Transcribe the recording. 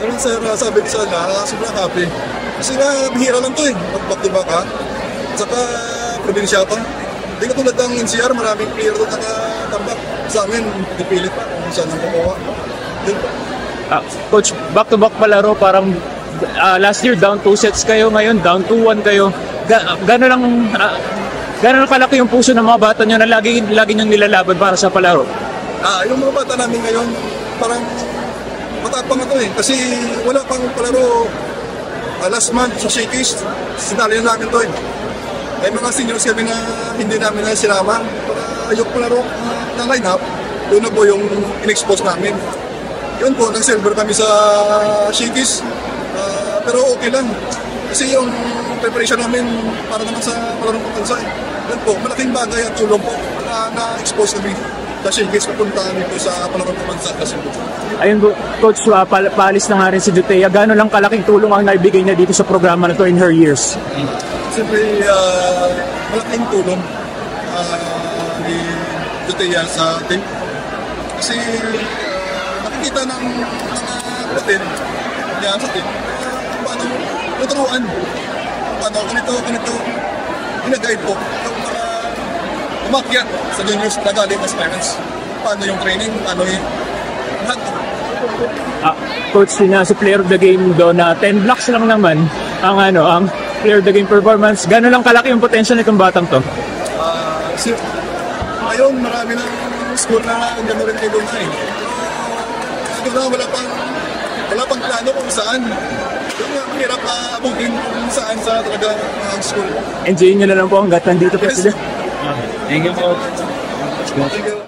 Ganun sir, sabi ko sa na, sobrang happy. Kasi nga, bihira lang to eh. Back to back ha. At saka, probinsya pa. Hindi ka tulad ng NCR, maraming player doon nakatambak. Sa amin, dipilit pa kung saan ang kukuha. Coach, back to back palaro, parang last year down 2 sets kayo, ngayon down 2-1 kayo. Gano'n lang kalaki yung puso ng mga bata nyo na lagi nyo nilalaban para sa palaro? Yung mga bata namin ngayon, parang matapang na to eh. Kasi wala pang palaro last month sa Shakey's, sinali na namin to eh. May mga seniors kami na hindi namin na sinama. Para yung palaro na line-up, yun na po yung in-expose namin. Yun po, nag-silver kami sa Shakey's. Pero okay lang. Kasi yung preparation namin para naman sa palarong patansa. Yun po, malaking bagay at tulong po na na-expose kami sa Shakey's papuntaan nito sa palarong patansa. Ayun po, Coach, paalis na nga rin si Jutea. Gano'n lang kalaking tulong ang naibigay niya dito sa programa na to in her years? Siyempre, malaking tulong ni Jutea sa team. Kasi nakikita ng mga team niya sa team paano tuturuan, paano ganito gina-guide po para umakyat sa juniors na galing as parents. Paano yung training, paano yung lahat. Coach, si player of the game doon na 10 blocks lang naman ang player of the game performance. Gano'n lang kalaki yung potential nitong batang to? Ngayon, marami ng school na gano'n rin kayo na eh. Siguro na wala pang plano kung saan. Yung hirap abugin kung saan sa talaga school. Enjoyin nyo na lang po hanggat nandito pa sila. Thank you po. Thank you.